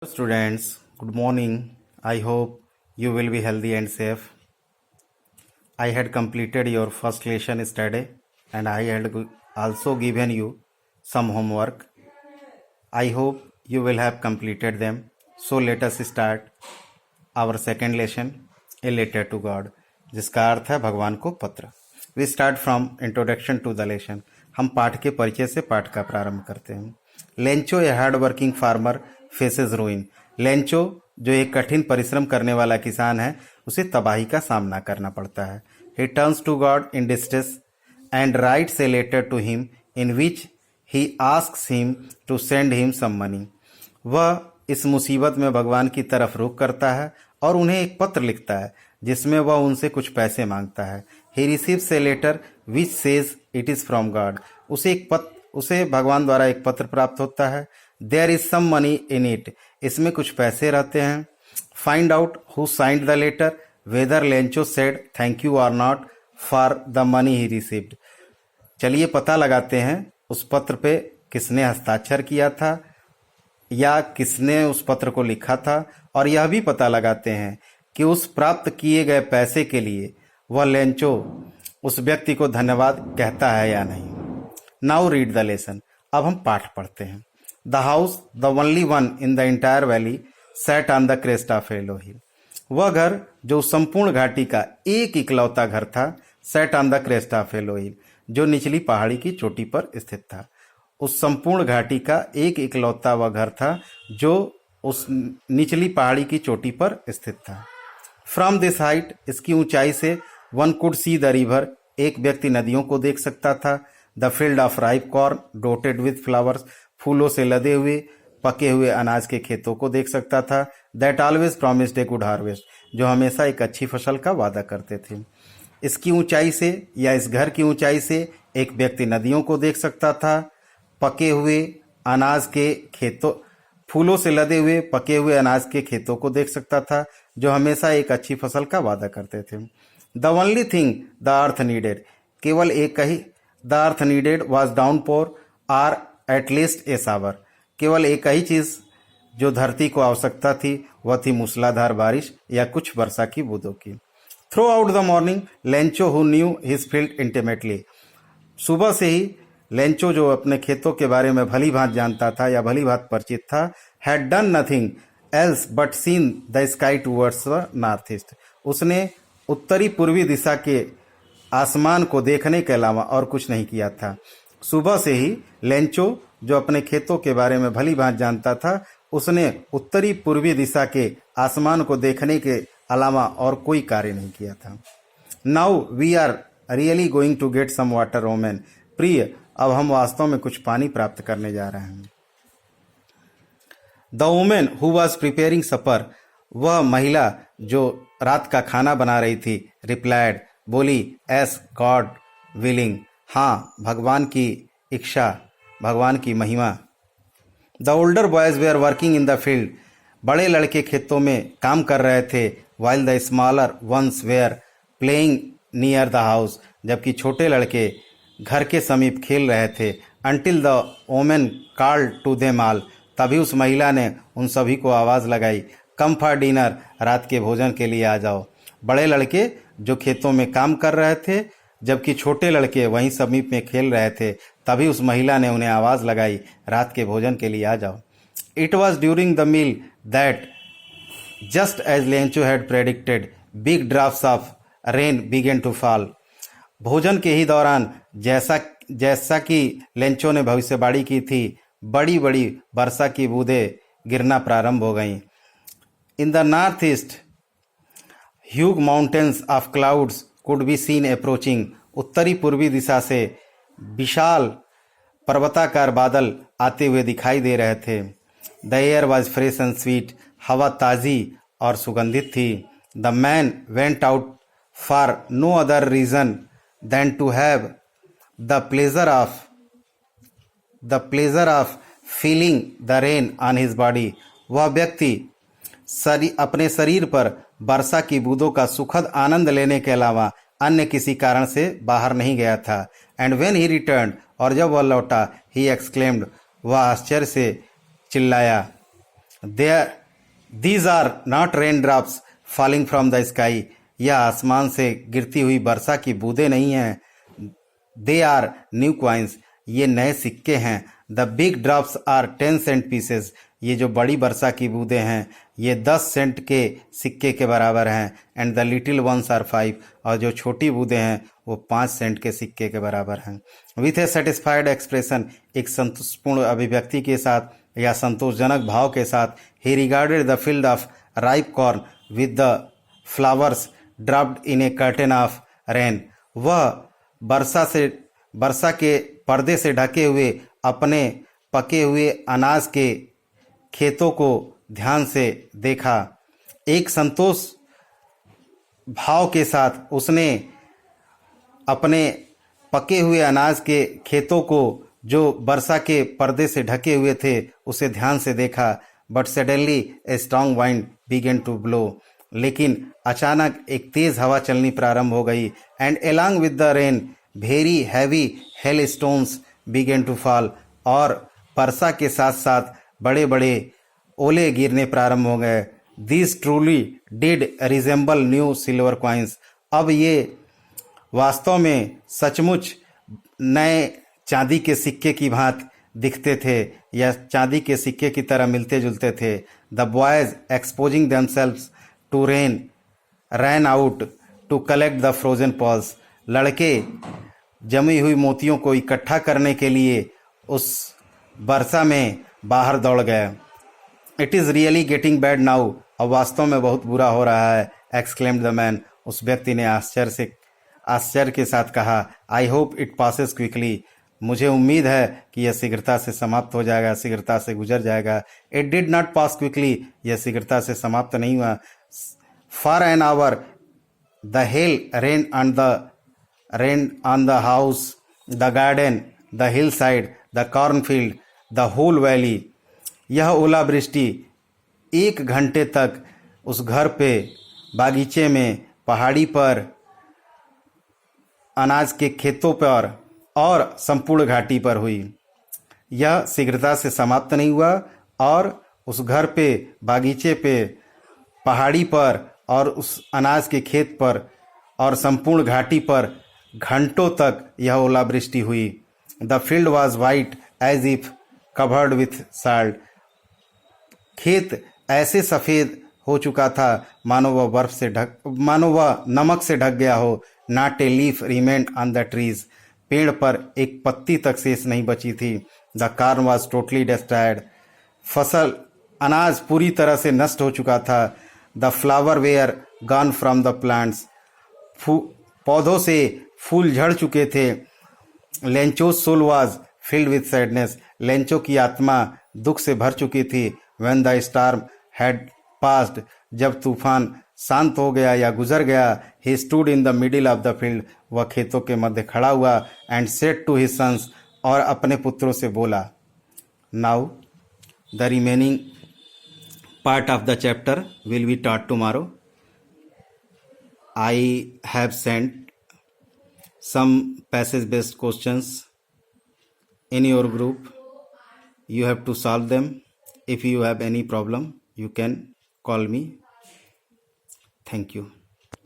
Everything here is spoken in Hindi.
Students, good morning. I hope you will be healthy and safe. I had completed your first lesson yesterday and I had also given you some homework. I hope you will have completed them. So let us start our second lesson, A Letter to God, जिसका अर्थ है भगवान को पत्र. We start from introduction to the lesson. हम पाठ के परिचय से पाठ का प्रारंभ करते हैं. Lencho a hard working farmer faces रूइन. Lencho जो एक कठिन परिश्रम करने वाला किसान है उसे तबाही का सामना करना पड़ता है. He turns to God in distress and writes a letter to him in which he asks him to send him some money. वह इस मुसीबत में भगवान की तरफ रुख करता है और उन्हें एक पत्र लिखता है जिसमें वह उनसे कुछ पैसे मांगता है. He receives a letter which says it is from God. उसे भगवान द्वारा एक पत्र प्राप्त होता है. There is some money in it. इसमें कुछ पैसे रहते हैं. Find out who signed the letter, whether Lencho said thank you or not for the money he received. चलिए पता लगाते हैं उस पत्र पे किसने हस्ताक्षर किया था या किसने उस पत्र को लिखा था, और यह भी पता लगाते हैं कि उस प्राप्त किए गए पैसे के लिए वह लेंचो उस व्यक्ति को धन्यवाद कहता है या नहीं. Now read the lesson. अब हम पाठ पढ़ते हैं. The house the only one in the entire valley set on the crest of yellow hill. वह घर जो संपूर्ण घाटी का एक इकलौता घर था, set on the crest of yellow hill, जो निचली पहाड़ी की चोटी पर स्थित था. उस संपूर्ण घाटी का एक इकलौता वह घर था जो उस निचली पहाड़ी की चोटी पर स्थित था. फ्रॉम दिस हाइट, इसकी ऊंचाई से, one could see the river, एक व्यक्ति नदियों को देख सकता था. The field of ripe corn डोटेड with flowers, फूलों से लदे हुए पके हुए अनाज के खेतों को देख सकता था. That always promised a good harvest, जो हमेशा एक अच्छी फसल का वादा करते थे. इसकी ऊंचाई से या इस घर की ऊंचाई से एक व्यक्ति नदियों को देख सकता था. पके हुए अनाज के खेतों, फूलों से लदे हुए पके हुए अनाज के खेतों को देख सकता था जो हमेशा एक अच्छी फसल का वादा करते थे. The only thing the earth needed, केवल एक ही, the earth needed was downpour or at least a shower, केवल एक ही चीज जो धरती को आवश्यकता थी वह थी मूसलाधार बारिश या कुछ वर्षा की बूंदों की. Through out the morning Lencho who knew his field intimately, सुबह से ही लेंचो जो अपने खेतों के बारे में भली भांत जानता था या भली भांत परिचित था, had done nothing else but seen the sky towards the north east, उसने उत्तरी पूर्वी दिशा के आसमान को देखने के अलावा और कुछ नहीं किया था. सुबह से ही लेंचो जो अपने खेतों के बारे में भली भांत जानता था, उसने उत्तरी पूर्वी दिशा के आसमान को देखने के अलावा और कोई कार्य नहीं किया था. Now we are really going to get some water woman, प्रिय अब हम वास्तव में कुछ पानी प्राप्त करने जा रहे हैं. The women who was preparing supper, वह महिला जो रात का खाना बना रही थी, रिप्लाइड, बोली, एस गॉड विलिंग, हाँ भगवान की इच्छा, भगवान की महिमा. The older boys were working in the field, बड़े लड़के खेतों में काम कर रहे थे. While the smaller ones were playing near the house, जबकि छोटे लड़के घर के समीप खेल रहे थे. Until the women called to them all, तभी उस महिला ने उन सभी को आवाज़ लगाई, कम फॉर डिनर, रात के भोजन के लिए आ जाओ. बड़े लड़के जो खेतों में काम कर रहे थे जबकि छोटे लड़के वहीं समीप में खेल रहे थे, तभी उस महिला ने उन्हें आवाज़ लगाई, रात के भोजन के लिए आ जाओ. It was during the meal that just as Lencho had predicted big drops of rain began to fall, भोजन के ही दौरान जैसा कि लेंचो ने भविष्यवाणी की थी, बड़ी बड़ी वर्षा की बूंदें गिरना प्रारंभ हो गईं. In the north east Hugh mountains of clouds could be seen approaching, उत्तरी पूर्वी दिशा से विशाल पर्वताकार बादल आते हुए दिखाई दे रहे थे. The air was fresh and sweet, हवा ताज़ी और सुगंधित थी. The man went out for no other reason than to have the pleasure of feeling the rain on his body, वह व्यक्ति अपने शरीर पर वर्षा की बूंदों का सुखद आनंद लेने के अलावा अन्य किसी कारण से बाहर नहीं गया था. एंड व्हेन ही रिटर्न्ड, और जब वह लौटा, ही एक्सक्लेम्ड, वह आश्चर्य से चिल्लाया, These are not raindrops falling from the sky. यह आसमान से गिरती हुई वर्षा की बूंदें नहीं हैं. They are new coins. ये नए सिक्के हैं. The big drops are 10 cent pieces. ये जो बड़ी वर्षा की बूंदें हैं ये 10 सेंट के सिक्के के बराबर हैं. And the little ones are 5. और जो छोटी बूंदें हैं वो 5 सेंट के सिक्के के बराबर हैं. विथ ए सेटिस्फाइड एक्सप्रेशन, एक संतोषपूर्ण अभिव्यक्ति के साथ या संतोषजनक भाव के साथ, ही regarded the field of ripe corn with the flowers dropped in A curtain of rain. वह वर्षा के पर्दे से ढके हुए अपने पके हुए अनाज के खेतों को ध्यान से देखा. एक संतोष भाव के साथ उसने अपने पके हुए अनाज के खेतों को जो वर्षा के पर्दे से ढके हुए थे उसे ध्यान से देखा. But suddenly a strong wind began to blow. लेकिन अचानक एक तेज हवा चलनी प्रारंभ हो गई. And along with the rain very heavy hailstones began to fall. और वर्षा के साथ साथ बड़े बड़े ओले गिरने प्रारंभ हो गए. This truly did resemble new silver coins. अब ये वास्तव में सचमुच नए चांदी के सिक्के की भांति दिखते थे या चांदी के सिक्के की तरह मिलते जुलते थे. The boys exposing themselves to rain ran out to collect the frozen pearls. लड़के जमी हुई मोतियों को इकट्ठा करने के लिए उस वर्षा में बाहर दौड़ गए. It is really getting bad now. अब वास्तव में बहुत बुरा हो रहा है. Exclaimed the man. उस व्यक्ति ने आश्चर्य के साथ कहा. I hope it passes quickly. मुझे उम्मीद है कि यह शीघ्रता से समाप्त हो जाएगा, शीघ्रता से गुजर जाएगा. It did not pass quickly. यह शीघ्रता से समाप्त नहीं हुआ. For an hour the hail rain on the house, the garden, the hillside, the cornfield, the whole valley. यह ओलावृष्टि 1 घंटे तक उस घर पे, बागीचे में, पहाड़ी पर, अनाज के खेतों पर और संपूर्ण घाटी पर हुई. यह शीघ्रता से समाप्त नहीं हुआ और उस घर पे, बागीचे पे, पहाड़ी पर और उस अनाज के खेत पर और संपूर्ण घाटी पर घंटों तक यह ओलावृष्टि हुई. The field was white as if covered with salt. खेत ऐसे सफ़ेद हो चुका था मानो वह नमक से ढक गया हो. Not a leaf remained on the trees. पेड़ पर एक पत्ती तक शेष नहीं बची थी. The corn was totally destroyed. अनाज पूरी तरह से नष्ट हो चुका था. The flower were gone from the plants. पौधों से फूल झड़ चुके थे. Lencho's soul was filled with sadness. Lencho की आत्मा दुख से भर चुकी थी. When the storm had passed. जब तूफान शांत हो गया या गुजर गया. He stood in the middle of the field. वह खेतों के मध्य खड़ा हुआ. And said to his sons. और अपने पुत्रों से बोला. Now the remaining part of the chapter will be taught tomorrow. I have sent some passage based questions in your group. You have to solve them. If you have any problem you can call me. Thank you.